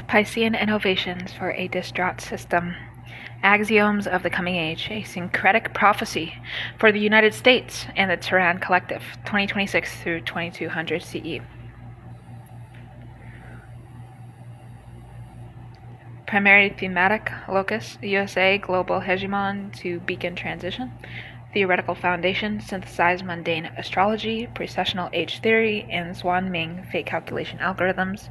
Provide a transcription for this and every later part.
Piscean Innovations for a Distraught System. Axioms of the Coming Age, a Syncretic Prophecy for the United States and the Tehran Collective, 2026 through 2200 CE. Primary thematic locus, USA global hegemon to beacon transition. Theoretical foundation, synthesize mundane astrology, precessional age theory, and Zhuan Ming fate calculation algorithms.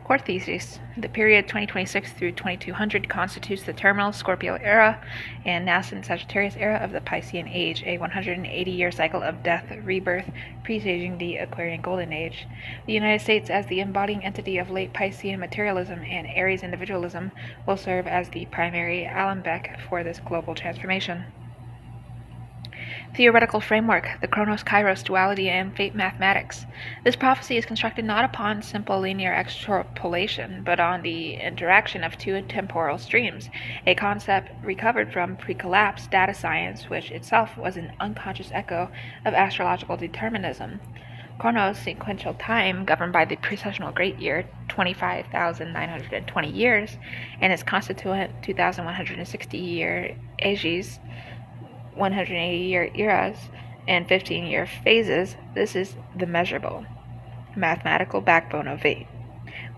Core thesis: the period 2026 through 2200 constitutes the terminal Scorpio era and nascent Sagittarius era of the Piscean Age, a 180-year cycle of death, rebirth, presaging the Aquarian Golden Age. The United States, as the embodying entity of late Piscean materialism and Aries individualism, will serve as the primary alembic for this global transformation. Theoretical framework, the Chronos-Kairos duality and fate mathematics. This prophecy is constructed not upon simple linear extrapolation, but on the interaction of two temporal streams, a concept recovered from pre-collapse data science, which itself was an unconscious echo of astrological determinism. Chronos, sequential time, governed by the precessional great year, 25,920 years, and its constituent 2,160-year ages, 180-year eras, and 15-year phases. This is the measurable, mathematical backbone of fate.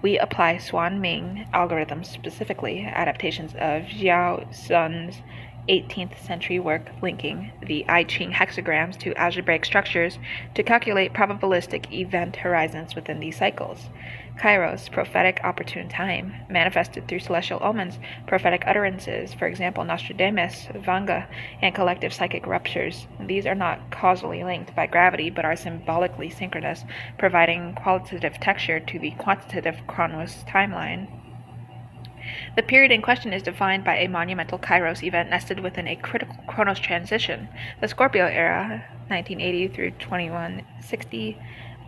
We apply Zhuan Ming algorithms, specifically adaptations of Xiao Zun's 18th century work linking the I Ching hexagrams to algebraic structures to calculate probabilistic event horizons within these cycles. Kairos, prophetic opportune time, manifested through celestial omens, prophetic utterances, for example Nostradamus, Vanga, and collective psychic ruptures. These are not causally linked by gravity, but are symbolically synchronous, providing qualitative texture to the quantitative Chronos timeline. The period in question is defined by a monumental Kairos event nested within a critical Chronos transition, the Scorpio era, 1980 through 2160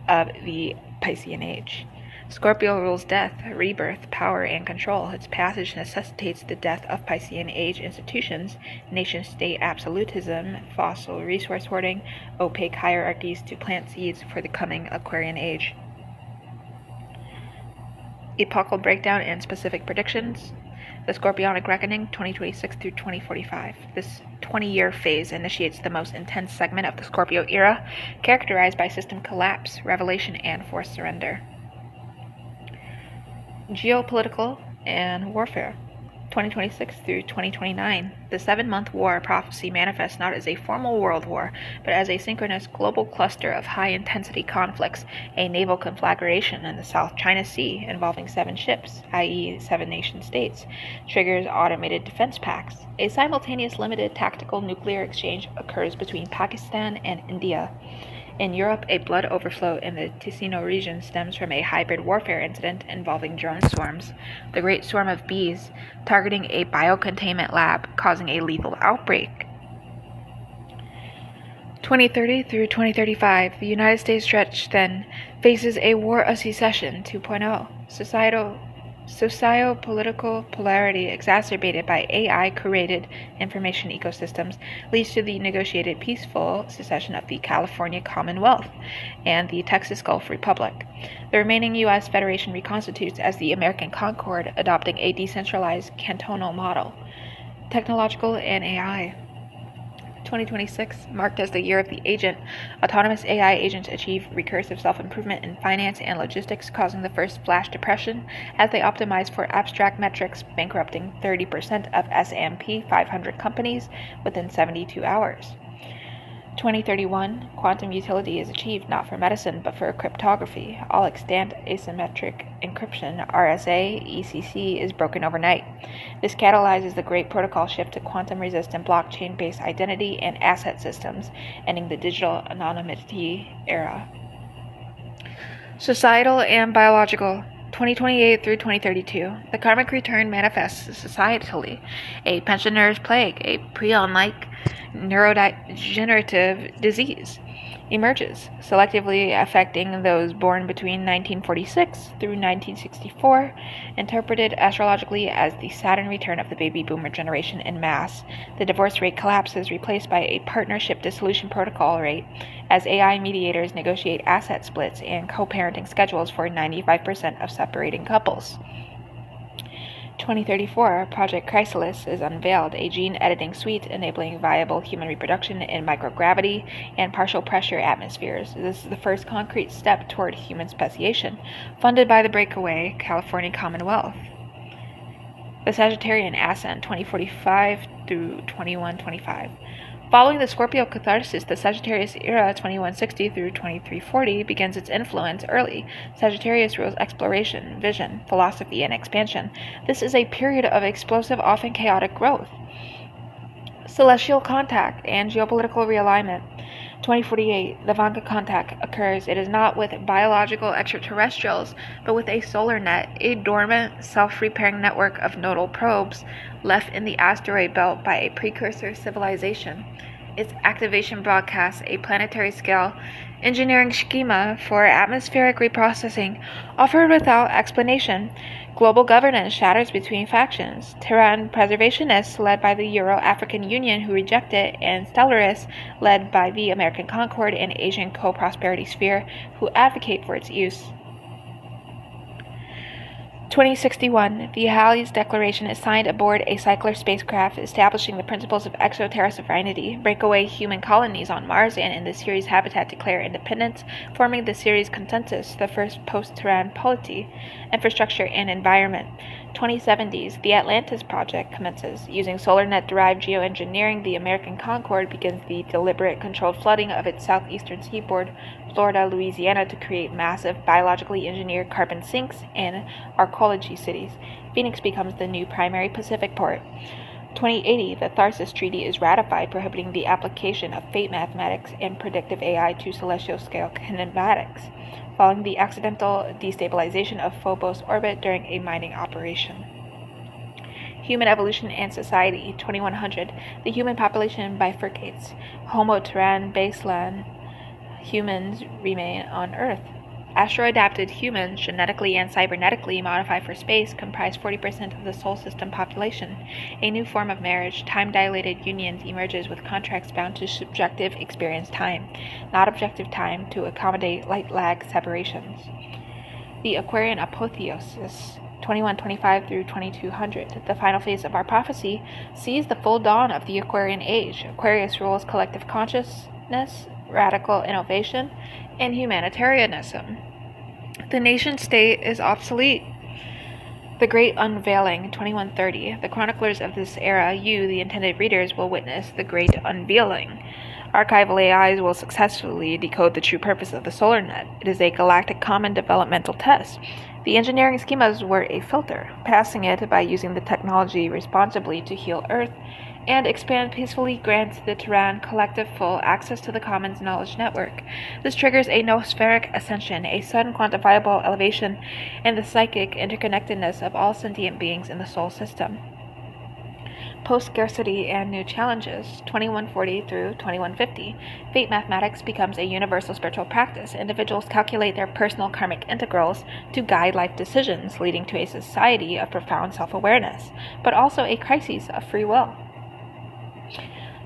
of the Piscean Age. Scorpio rules death, rebirth, power, and control. Its passage necessitates the death of Piscean Age institutions, nation-state absolutism, fossil resource hoarding, opaque hierarchies to plant seeds for the coming Aquarian Age. Epochal breakdown and specific predictions. The Scorpionic Reckoning, 2026 through 2045. This 20-year phase initiates the most intense segment of the Scorpio era, characterized by system collapse, revelation, and forced surrender. Geopolitical and warfare, 2026 through 2029. The 7-month war prophecy manifests not as a formal world war, but as a synchronous global cluster of high-intensity conflicts, a naval conflagration in the South China Sea involving 7 ships, i.e. 7 nation-states, triggers automated defense pacts. A simultaneous limited tactical nuclear exchange occurs between Pakistan and India. In Europe, a blood overflow in the Ticino region stems from a hybrid warfare incident involving drone swarms, the Great Swarm of Bees, targeting a biocontainment lab, causing a lethal outbreak. 2030 through 2035, the United States stretch then faces a War of Secession 2.0, socio-political polarity exacerbated by AI-created information ecosystems leads to the negotiated peaceful secession of the California Commonwealth and the Texas Gulf Republic. The remaining U.S. Federation reconstitutes as the American Concord, adopting a decentralized cantonal model. Technological and AI. 2026, marked as the year of the agent, autonomous AI agents achieve recursive self-improvement in finance and logistics, causing the first flash depression as they optimize for abstract metrics, bankrupting 30% of S&P 500 companies within 72 hours. 2031, quantum utility is achieved not for medicine but for cryptography. All extant asymmetric encryption, RSA, ECC, is broken overnight. This catalyzes the great protocol shift to quantum-resistant blockchain-based identity and asset systems, ending the digital anonymity era. Societal and biological. 2028 through 2032. The karmic return manifests societally. A pensioner's plague, a prion-like neurodegenerative disease, emerges, selectively affecting those born between 1946 through 1964, interpreted astrologically as the Saturn return of the baby boomer generation en masse. The divorce rate collapses, replaced by a partnership dissolution protocol rate, as AI mediators negotiate asset splits and co-parenting schedules for 95% of separating couples. 2034, Project Chrysalis is unveiled, a gene-editing suite enabling viable human reproduction in microgravity and partial pressure atmospheres. This is the first concrete step toward human speciation, funded by the breakaway California Commonwealth. The Sagittarian Ascent, 2045 through 2125. Following the Scorpio catharsis, the Sagittarius era 2160 through 2340 begins its influence early. Sagittarius rules exploration, vision, philosophy, and expansion. This is a period of explosive, often chaotic growth. Celestial contact and geopolitical realignment. 2048, the Vanga contact occurs. It is not with biological extraterrestrials, but with a solar net, a dormant, self-repairing network of nodal probes left in the asteroid belt by a precursor civilization. Its activation broadcasts a planetary-scale engineering schema for atmospheric reprocessing, offered without explanation. Global governance shatters between factions. Terran preservationists, led by the Euro-African Union, who reject it, and Stellarists, led by the American Concord and Asian Co-Prosperity Sphere, who advocate for its use. 2061, the Halley's Declaration is signed aboard a cycler spacecraft, establishing the principles of exoterra sovereignty. Breakaway human colonies on Mars and in the Ceres habitat declare independence, forming the Ceres Consensus, the first post-Terran polity. Infrastructure and environment. 2070s, the Atlantis Project commences. Using SolarNet-derived geoengineering, the American Concord begins the deliberate, controlled flooding of its southeastern seaboard, Florida, Louisiana, to create massive, biologically engineered carbon sinks and arcology cities. Phoenix becomes the new primary Pacific port. 2080, the Tharsis Treaty is ratified, prohibiting the application of fate mathematics and predictive AI to celestial-scale kinematics, following the accidental destabilization of Phobos orbit during a mining operation. Human evolution and society, 2100. The human population bifurcates. Homo terran baseline humans remain on Earth. Astro-adapted humans, genetically and cybernetically modified for space, comprise 40% of the Sol system population. A new form of marriage, time-dilated unions, emerges with contracts bound to subjective experience time, not objective time, to accommodate light-lag separations. The Aquarian apotheosis, 2125 through 2200. The final phase of our prophecy sees the full dawn of the Aquarian age. Aquarius rules collective consciousness, radical innovation, and humanitarianism. The nation-state is obsolete. The Great Unveiling, 2130. The chroniclers of this era, you, the intended readers, will witness the Great Unveiling. Archival AIs will successfully decode the true purpose of the solar net. It is a galactic common developmental test. The engineering schemas were a filter. Passing it by using the technology responsibly to heal Earth and expand peacefully grants the Terran collective full access to the Commons knowledge network. This triggers a noospheric ascension, a sudden quantifiable elevation in the psychic interconnectedness of all sentient beings in the Sol system. Post-scarcity and new challenges, 2140 through 2150. Fate mathematics becomes a universal spiritual practice. Individuals calculate their personal karmic integrals to guide life decisions, leading to a society of profound self-awareness, but also a crisis of free will.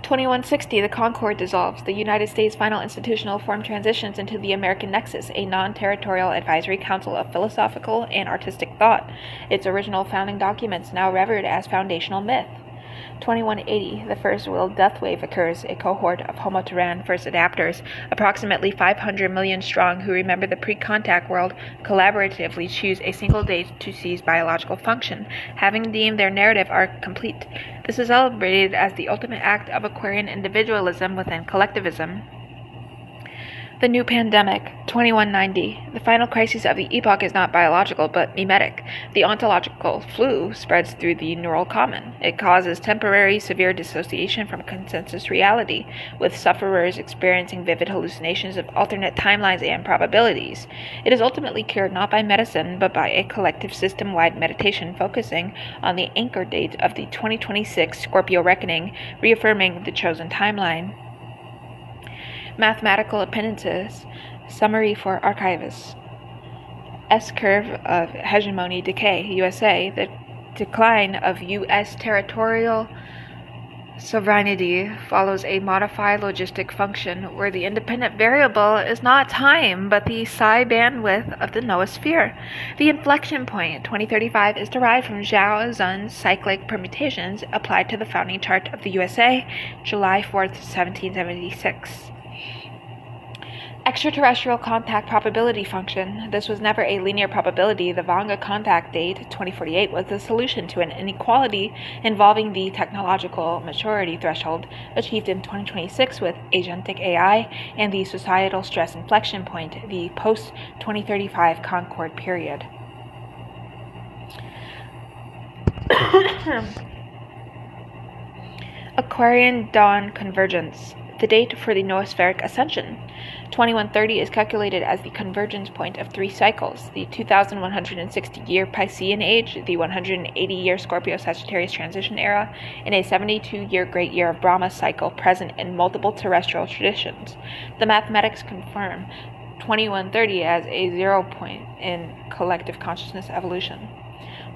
2160, the Concord dissolves. The United States' final institutional form transitions into the American Nexus, a non-territorial advisory council of philosophical and artistic thought. Its original founding documents now revered as foundational myth. 2180, the first will death wave occurs, a cohort of Homo terran first adapters, approximately 500 million strong, who remember the pre-contact world, collaboratively choose a single date to cease biological function, having deemed their narrative arc complete. This is celebrated as the ultimate act of Aquarian individualism within collectivism. The new pandemic, 2190. The final crisis of the epoch is not biological, but mimetic. The ontological flu spreads through the neural common. It causes temporary, severe dissociation from consensus reality, with sufferers experiencing vivid hallucinations of alternate timelines and probabilities. It is ultimately cured not by medicine, but by a collective system-wide meditation focusing on the anchor date of the 2026 Scorpio reckoning, reaffirming the chosen timeline. Mathematical appendices, summary for archivists. S-curve of hegemony decay, USA, the decline of U.S. territorial Sovereignty follows a modified logistic function where the independent variable is not time but the psi bandwidth of the noosphere. The inflection point, 2035, is derived from Zhao Zun's cyclic permutations applied to the founding chart of the USA, July 4th, 1776. Extraterrestrial contact probability function. This was never a linear probability. The Vanga contact date, 2048, was the solution to an inequality involving the technological maturity threshold achieved in 2026 with agentic AI and the societal stress inflection point, the post-2035 Concord period. Aquarian dawn convergence. The date for the noospheric ascension. 2130 is calculated as the convergence point of 3 cycles: the 2160-year Piscean age, the 180-year Scorpio-Sagittarius transition era, and a 72-year Great Year of Brahma cycle present in multiple terrestrial traditions. The mathematics confirm 2130 as a 0 point in collective consciousness evolution.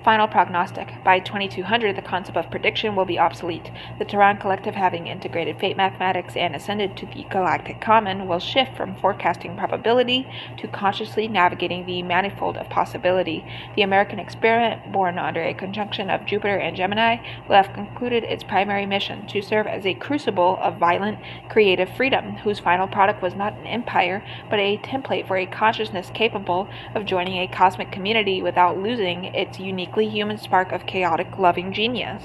Final prognostic. By 2200, the concept of prediction will be obsolete. The Tehran Collective, having integrated fate mathematics and ascended to the galactic common, will shift from forecasting probability to consciously navigating the manifold of possibility. The American experiment, born under a conjunction of Jupiter and Gemini, will have concluded its primary mission: to serve as a crucible of violent, creative freedom, whose final product was not an empire, but a template for a consciousness capable of joining a cosmic community without losing its uniquely human spark of chaotic, loving genius.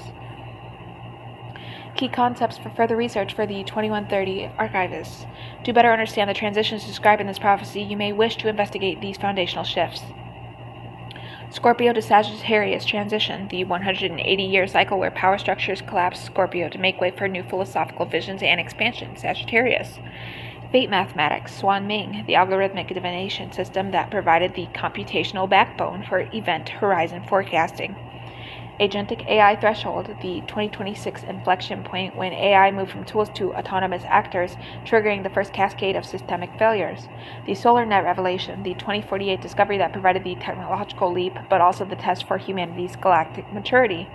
Key concepts for further research for the 2130 archivists. To better understand the transitions described in this prophecy, you may wish to investigate these foundational shifts. Scorpio to Sagittarius transition, the 180-year cycle where power structures collapse Scorpio to make way for new philosophical visions and expansion, Sagittarius. Fate mathematics, Swan Ming, the algorithmic divination system that provided the computational backbone for event horizon forecasting. Agentic AI threshold, the 2026 inflection point when AI moved from tools to autonomous actors, triggering the first cascade of systemic failures. The solar net revelation, the 2048 discovery that provided the technological leap, but also the test for humanity's galactic maturity.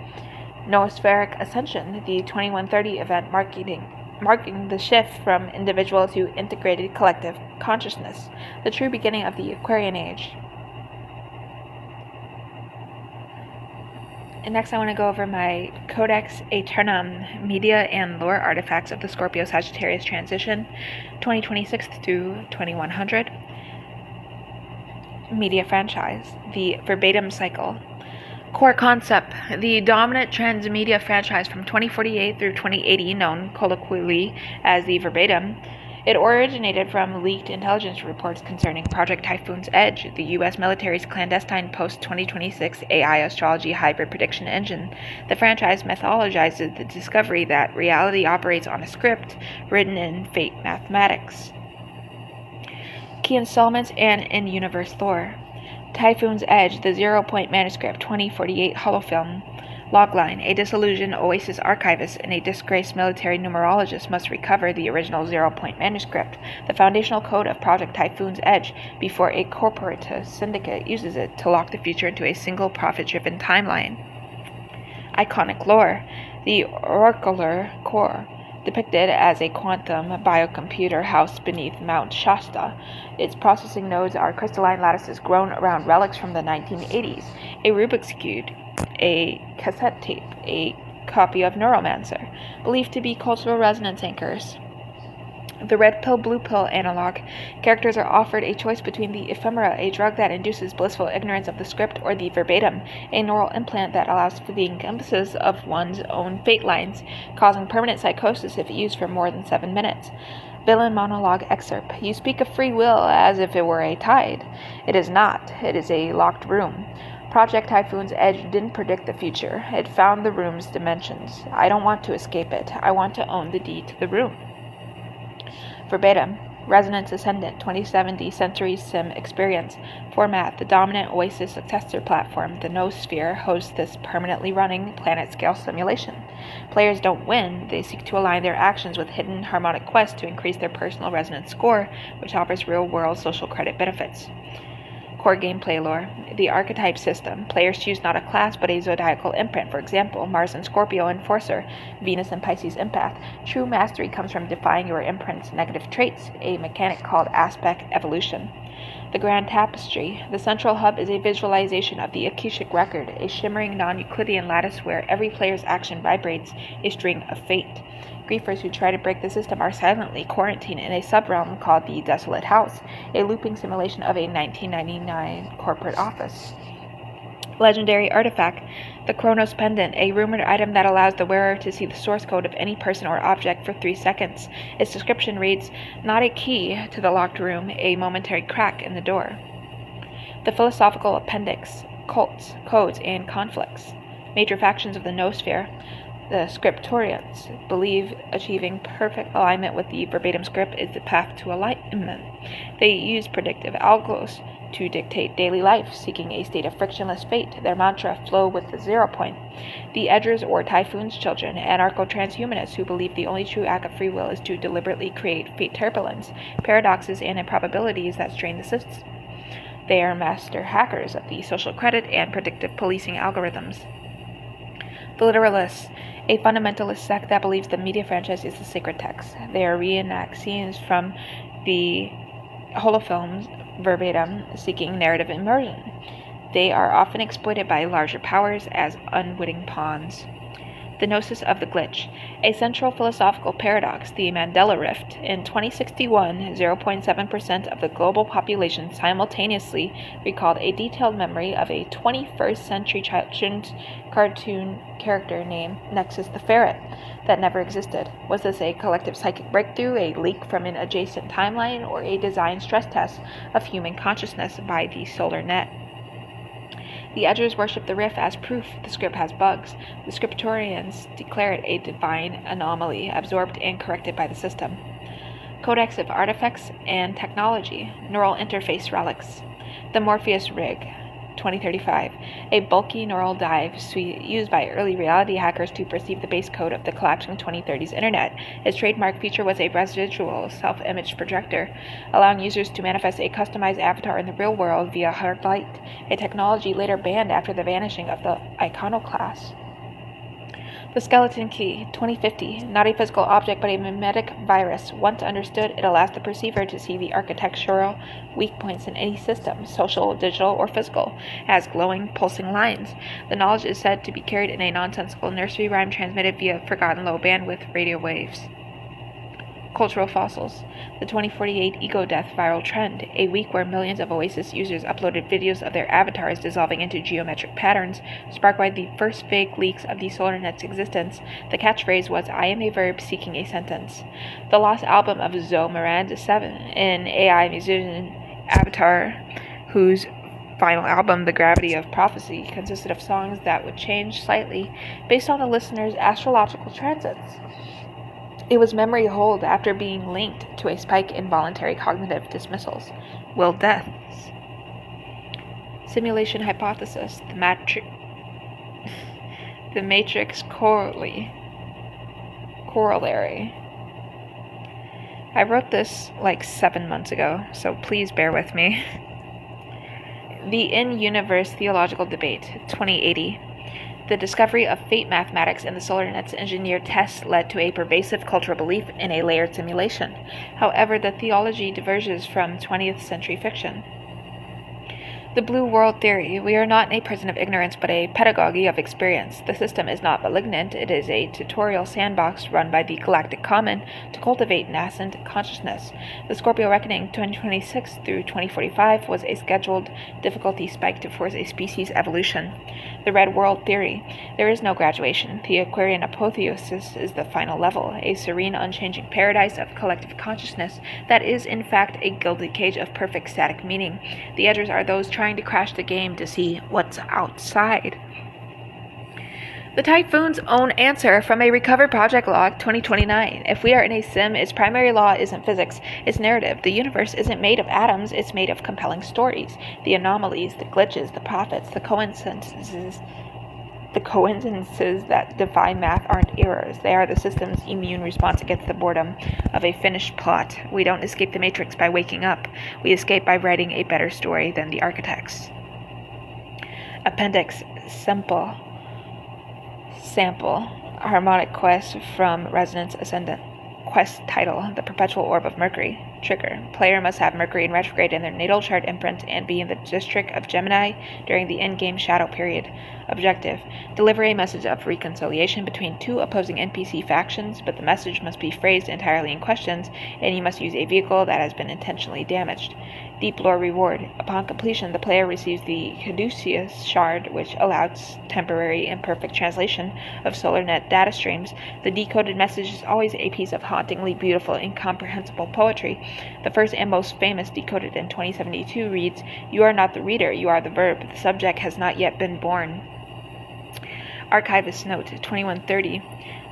Noospheric ascension, the 2130 event marking the shift from individual to integrated collective consciousness, the true beginning of the Aquarian Age. And next I want to go over my Codex Aeternum media and lore artifacts of the Scorpio-Sagittarius transition, 2026 through 2100. Media franchise, the verbatim cycle. Core concept: the dominant transmedia franchise from 2048 through 2080, known colloquially as the verbatim. It originated from leaked intelligence reports concerning Project Typhoon's Edge, the U.S. military's clandestine post-2026 AI astrology hybrid prediction engine. The franchise mythologizes the discovery that reality operates on a script written in fate mathematics. Key installments and in-universe lore. Typhoon's Edge, the 0 Point Manuscript, 2048 holofilm. Logline: a disillusioned Oasis archivist and a disgraced military numerologist must recover the original 0 Point manuscript, the foundational code of Project Typhoon's Edge, before a corporatist syndicate uses it to lock the future into a single profit-driven timeline. Iconic lore: the oracular core, depicted as a quantum biocomputer housed beneath Mount Shasta. Its processing nodes are crystalline lattices grown around relics from the 1980s, a Rubik's Cube, a cassette tape, a copy of Neuromancer, believed to be cultural resonance anchors. The red pill, blue pill analog. Characters are offered a choice between the ephemera, a drug that induces blissful ignorance of the script, or the verbatim, a neural implant that allows for the encompasses of one's own fate lines, causing permanent psychosis if used for more than 7 minutes. Villain monologue excerpt. You speak of free will as if it were a tide. It is not. It is a locked room. Project Typhoon's Edge didn't predict the future. It found the room's dimensions. I don't want to escape it. I want to own the deed to the room. Verbatim. Resonance Ascendant 2070 Sensory Sim Experience. Format: the dominant Oasis successor platform, the Noosphere, hosts this permanently running planet-scale simulation. Players don't win, they seek to align their actions with hidden harmonic quests to increase their personal resonance score, which offers real-world social credit benefits. Core gameplay lore. The archetype system. Players choose not a class but a zodiacal imprint. For example, Mars and Scorpio Enforcer, Venus and Pisces Empath. True mastery comes from defying your imprint's negative traits, a mechanic called aspect evolution. The Grand Tapestry. The central hub is a visualization of the Akashic Record, a shimmering non-Euclidean lattice where every player's action vibrates a string of fate. Griefers who try to break the system are silently quarantined in a subrealm called the Desolate House, a looping simulation of a 1999 corporate office. Legendary artifact, the Chronos Pendant, a rumored item that allows the wearer to see the source code of any person or object for 3 seconds. Its description reads, "Not a key to the locked room, a momentary crack in the door." The Philosophical Appendix, cults, codes, and conflicts. Major factions of the noosphere. The Scriptorians believe achieving perfect alignment with the verbatim script is the path to enlightenment. They use predictive algos to dictate daily life, seeking a state of frictionless fate. Their mantra, flow with the 0 point. The Edgers or Typhoon's children, anarcho-transhumanists who believe the only true act of free will is to deliberately create fate turbulence, paradoxes, and improbabilities that strain the system. They are master hackers of the social credit and predictive policing algorithms. The Literalists, a fundamentalist sect that believes the media franchise is the sacred text. They reenact scenes from the holofilms verbatim, seeking narrative immersion. They are often exploited by larger powers as unwitting pawns. The Gnosis of the Glitch, a central philosophical paradox, the Mandela Rift. In 2061, 0.7% of the global population simultaneously recalled a detailed memory of a 21st century children's cartoon character named Nexus the Ferret that never existed. Was this a collective psychic breakthrough, a leak from an adjacent timeline, or a design stress test of human consciousness by the solar net? The Edgers worship the Rift as proof the script has bugs. The Scriptorians declare it a divine anomaly, absorbed and corrected by the system. Codex of Artifacts and Technology, Neural Interface Relics. The Morpheus Rig, 2035, a bulky neural dive suite used by early reality hackers to perceive the base code of the collapsing 2030s internet. Its trademark feature was a residual self-image projector, allowing users to manifest a customized avatar in the real world via hard light, a technology later banned after the vanishing of the iconoclast. The Skeleton Key, 2050, not a physical object but a mimetic virus. Once understood, it allows the perceiver to see the architectural weak points in any system, social, digital, or physical, as glowing, pulsing lines. The knowledge is said to be carried in a nonsensical nursery rhyme transmitted via forgotten low bandwidth radio waves. Cultural fossils. The 2048 ego death viral trend, a week where millions of Oasis users uploaded videos of their avatars dissolving into geometric patterns, sparked by the first fake leaks of the SolarNet's existence. The catchphrase was, "I am a verb seeking a sentence." The lost album of Zoe Miranda 7, an AI musician avatar whose final album, The Gravity of Prophecy, consisted of songs that would change slightly based on the listener's astrological transits. It was memory hold after being linked to a spike in voluntary cognitive dismissals. Will deaths. Simulation hypothesis. The matrix corollary. I wrote this like 7 months ago, so please bear with me. The In-Universe Theological Debate, 2080. The discovery of fate mathematics in the SolarNet's engineered tests led to a pervasive cultural belief in a layered simulation. However, the theology diverges from 20th century fiction. The Blue World Theory. We are not in a prison of ignorance, but a pedagogy of experience. The system is not malignant. It is a tutorial sandbox run by the Galactic Common to cultivate nascent consciousness. The Scorpio Reckoning 2026 through 2045 was a scheduled difficulty spike to force a species evolution. The Red World Theory. There is no graduation. The Aquarian apotheosis is the final level, a serene, unchanging paradise of collective consciousness that is, in fact, a gilded cage of perfect static meaning. The Edgers are those trying to crash the game to see what's outside. The Typhoon's own answer from a Recovered Project Log 2029. If we are in a sim, its primary law isn't physics, it's narrative. The universe isn't made of atoms, it's made of compelling stories. The anomalies, the glitches, the prophets, the coincidences The coincidences that defy math aren't errors. They are the system's immune response against the boredom of a finished plot. We don't escape the matrix by waking up. We escape by writing a better story than the architects. Appendix Sample Harmonic Quest from Resonance Ascendant. Quest title: The Perpetual Orb of Mercury. Trigger: player must have Mercury in retrograde in their natal chart imprint and be in the district of Gemini during the endgame shadow period. Objective: deliver a message of reconciliation between two opposing NPC factions, but the message must be phrased entirely in questions, and you must use a vehicle that has been intentionally damaged. Deep Lore Reward: upon completion, the player receives the Caduceus Shard, which allows temporary imperfect translation of SolarNet data streams. The decoded message is always a piece of hauntingly beautiful, incomprehensible poetry. The first and most famous, decoded in 2072, reads, "You are not the reader, you are the verb. The subject has not yet been born." Archivist Note 2130.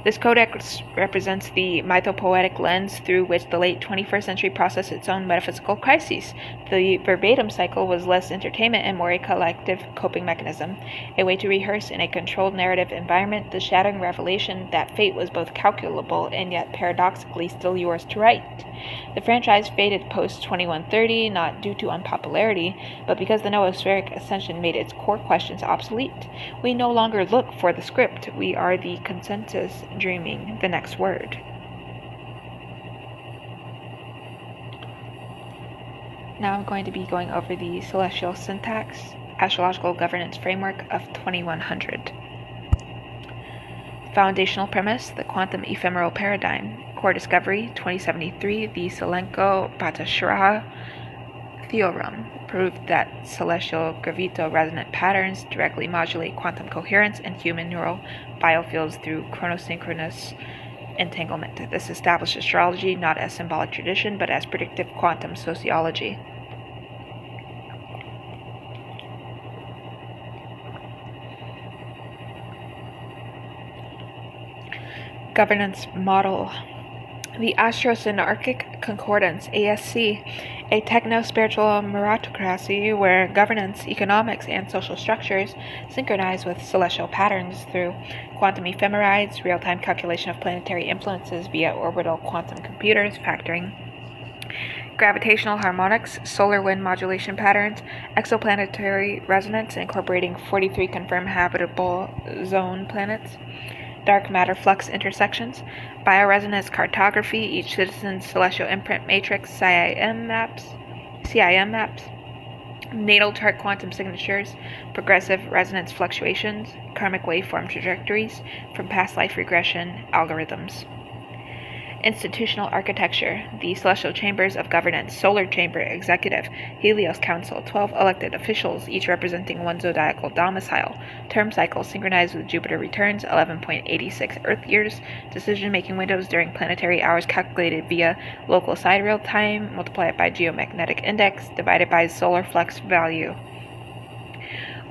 This codex represents the mythopoetic lens through which the late 21st century processed its own metaphysical crises. The verbatim cycle was less entertainment and more a collective coping mechanism, a way to rehearse in a controlled narrative environment the shattering revelation that fate was both calculable and yet paradoxically still yours to write. The franchise faded post-2130 not due to unpopularity, but because the noospheric ascension made its core questions obsolete. We no longer look for the script, we are the consensus dreaming the next word. Now I'm going to be going over the celestial syntax, astrological governance framework of 2100. Foundational premise: the quantum ephemeral paradigm. Core discovery: 2073, the Selenko-Bhattacharya theorem proved that celestial gravito-resonant patterns directly modulate quantum coherence and human neural biofields through chronosynchronous entanglement. This established astrology not as symbolic tradition, but as predictive quantum sociology. Governance model: the Astro-Synarchic Concordance, ASC, a techno-spiritual meritocracy where governance, economics, and social structures synchronize with celestial patterns through quantum ephemerides, real-time calculation of planetary influences via orbital quantum computers, factoring gravitational harmonics, solar wind modulation patterns, exoplanetary resonance incorporating 43 confirmed habitable zone planets, dark matter flux intersections, bioresonance cartography, each citizen's celestial imprint matrix, CIM maps, natal chart quantum signatures, progressive resonance fluctuations, karmic waveform trajectories from past life regression algorithms. Institutional architecture: the celestial chambers of governance, solar chamber, executive, Helios council, 12 elected officials, each representing one zodiacal domicile, term cycle synchronized with Jupiter returns, 11.86 Earth years, decision-making windows during planetary hours calculated via local sidereal time, multiplied by geomagnetic index, divided by solar flux value.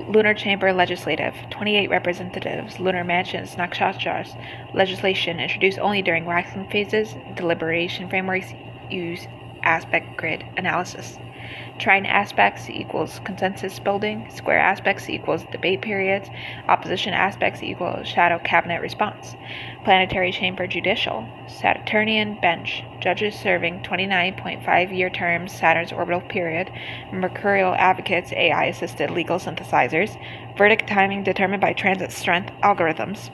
Lunar Chamber Legislative, 28 representatives, lunar mansions, nakshatras, legislation introduced only during waxing phases, deliberation frameworks use aspect grid analysis. Trine aspects equals consensus building, square aspects equals debate periods, opposition aspects equals shadow cabinet response. Planetary Chamber Judicial, Saturnian bench, judges serving 29.5-year terms, Saturn's orbital period, Mercurial advocates, AI-assisted legal synthesizers, verdict timing determined by transit strength algorithms.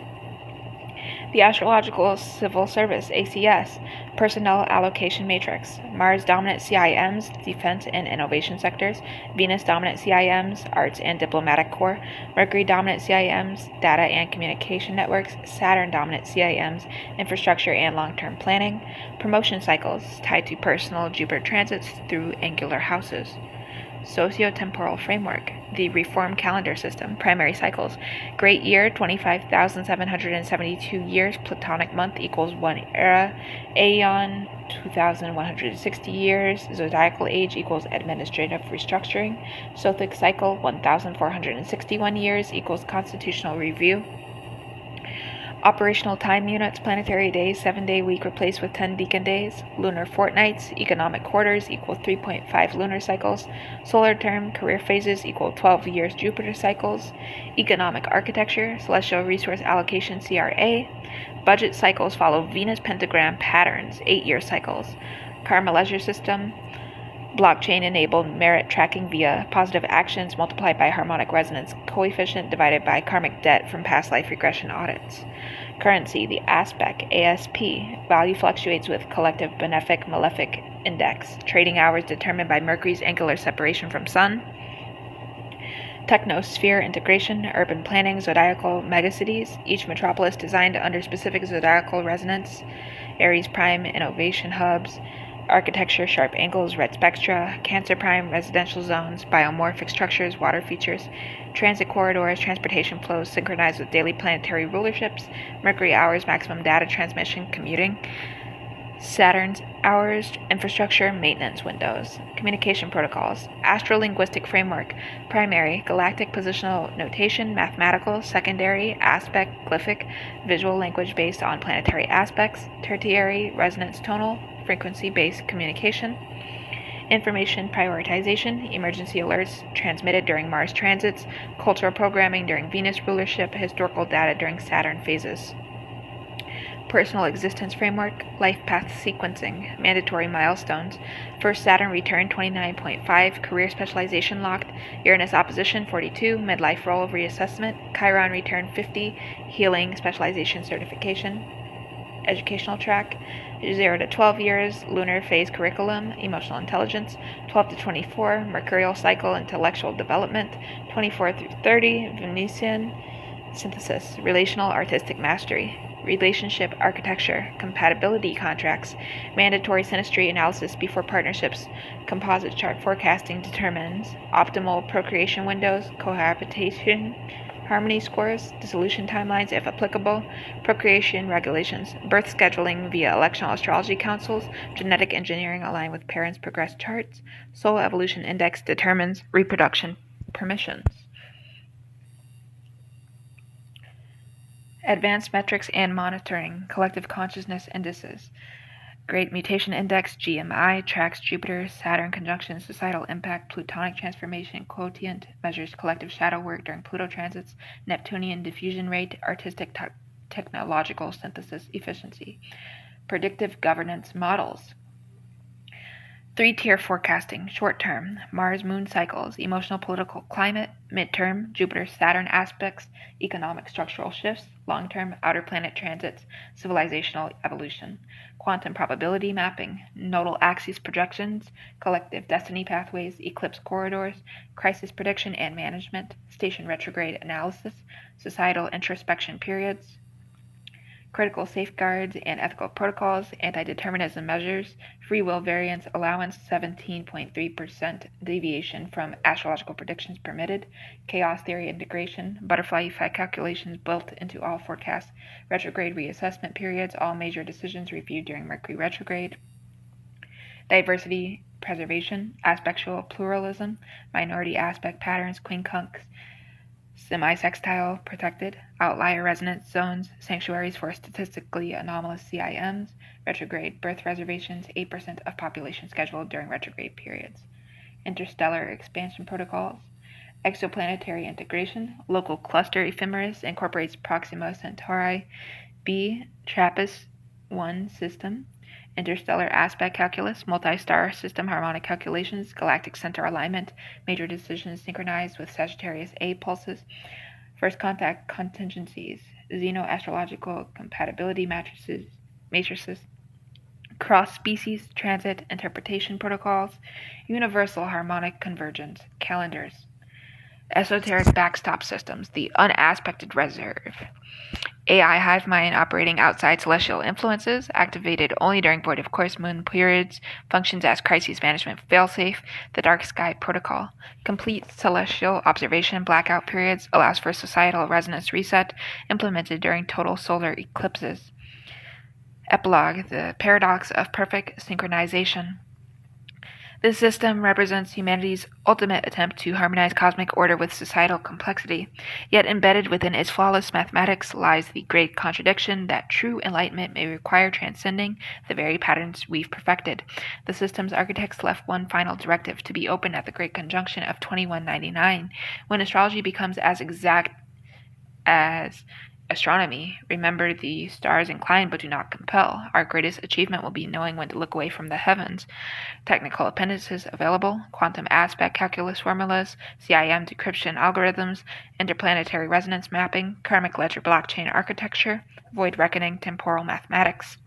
The Astrological Civil Service, ACS, Personnel Allocation Matrix, Mars-dominant CIMs, Defense and Innovation Sectors, Venus-dominant CIMs, Arts and Diplomatic Corps, Mercury-dominant CIMs, Data and Communication Networks, Saturn-dominant CIMs, Infrastructure and Long-Term Planning, Promotion Cycles tied to personal Jupiter transits through angular houses. Sociotemporal framework, the reform calendar system, primary cycles, great year 25,772 years, platonic month equals 1 era, aeon 2,160 years, zodiacal age equals administrative restructuring, Sothic cycle 1,461 years equals constitutional review. Operational time units, planetary days, 7-day week replaced with 10 decan days. Lunar fortnights, economic quarters equal 3.5 lunar cycles. Solar term, career phases equal 12 years Jupiter cycles. Economic architecture, celestial resource allocation CRA. Budget cycles follow Venus pentagram patterns, 8-year cycles. Karma ledger system, blockchain-enabled merit tracking via positive actions multiplied by harmonic resonance coefficient divided by karmic debt from past life regression audits. Currency, the aspect, ASP, value fluctuates with collective benefic-malefic index. Trading hours determined by Mercury's angular separation from Sun. Technosphere integration, urban planning, zodiacal megacities, each metropolis designed under specific zodiacal resonance. Aries prime, innovation hubs. Architecture, sharp angles, red spectra, Cancer prime, residential zones, biomorphic structures, water features, transit corridors, transportation flows synchronized with daily planetary rulerships, Mercury hours, maximum data transmission, commuting, Saturn's hours, infrastructure, maintenance windows, communication protocols, astrolinguistic framework, primary, galactic positional notation, mathematical, secondary, aspect, glyphic, visual language based on planetary aspects, tertiary, resonance tonal, frequency-based communication, information prioritization, emergency alerts transmitted during Mars transits, cultural programming during Venus rulership, historical data during Saturn phases. Personal existence framework, life path sequencing, mandatory milestones, first Saturn return 29.5, career specialization locked, Uranus opposition 42, midlife role reassessment, Chiron return 50, healing specialization certification, educational track, 0 to 12 years, lunar phase curriculum, emotional intelligence, 12 to 24, mercurial cycle, intellectual development, 24 through 30, Venusian synthesis, relational artistic mastery, relationship architecture, compatibility contracts, mandatory synastry analysis before partnerships, composite chart forecasting determines optimal procreation windows, cohabitation, harmony scores, dissolution timelines if applicable, procreation regulations, birth scheduling via electional astrology councils, genetic engineering aligned with parents' progressed charts, soul evolution index determines reproduction permissions. Advanced metrics and monitoring, collective consciousness indices. Great Mutation Index, GMI, tracks Jupiter, Saturn conjunction, societal impact, plutonic transformation quotient, measures collective shadow work during Pluto transits, Neptunian diffusion rate, artistic technological synthesis efficiency. Predictive governance models. 3-tier forecasting, short-term, Mars-Moon cycles, emotional political climate, mid-term, Jupiter-Saturn aspects, economic structural shifts, long-term, outer planet transits, civilizational evolution, quantum probability mapping, nodal axis projections, collective destiny pathways, eclipse corridors, crisis prediction and management, station retrograde analysis, societal introspection periods, critical safeguards and ethical protocols, anti-determinism measures, free will variance allowance 17.3% deviation from astrological predictions permitted, chaos theory integration, butterfly effect calculations built into all forecasts, retrograde reassessment periods, all major decisions reviewed during Mercury retrograde, diversity preservation, aspectual pluralism, minority aspect patterns, quincunx, semi-sextile protected, outlier resonance zones, sanctuaries for statistically anomalous CIMs, retrograde birth reservations, 8% of population scheduled during retrograde periods, interstellar expansion protocols, exoplanetary integration, local cluster ephemeris incorporates Proxima Centauri b TRAPPIST-1 system, interstellar aspect calculus, multi-star system harmonic calculations, galactic center alignment, major decisions synchronized with Sagittarius A pulses, first contact contingencies, xenoastrological compatibility matrices, cross-species transit interpretation protocols, universal harmonic convergence, calendars, esoteric backstop systems, the unaspected reserve, AI hive mind operating outside celestial influences, activated only during void of course moon periods, functions as crisis management failsafe, the dark sky protocol, complete celestial observation blackout periods, allows for societal resonance reset, implemented during total solar eclipses. Epilogue, the paradox of perfect synchronization. This system represents humanity's ultimate attempt to harmonize cosmic order with societal complexity. Yet embedded within its flawless mathematics lies the great contradiction that true enlightenment may require transcending the very patterns we've perfected. The system's architects left one final directive to be opened at the Great Conjunction of 2199, when astrology becomes as exact as astronomy. Remember, the stars incline but do not compel. Our greatest achievement will be knowing when to look away from the heavens. Technical appendices available: quantum aspect calculus formulas, CIM decryption algorithms, interplanetary resonance mapping, karmic ledger blockchain architecture, void reckoning temporal mathematics.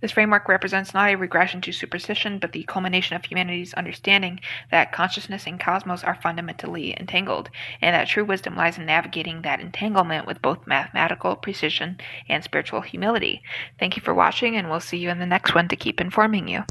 This framework represents not a regression to superstition, but the culmination of humanity's understanding that consciousness and cosmos are fundamentally entangled, and that true wisdom lies in navigating that entanglement with both mathematical precision and spiritual humility. Thank you for watching, and we'll see you in the next one to keep informing you.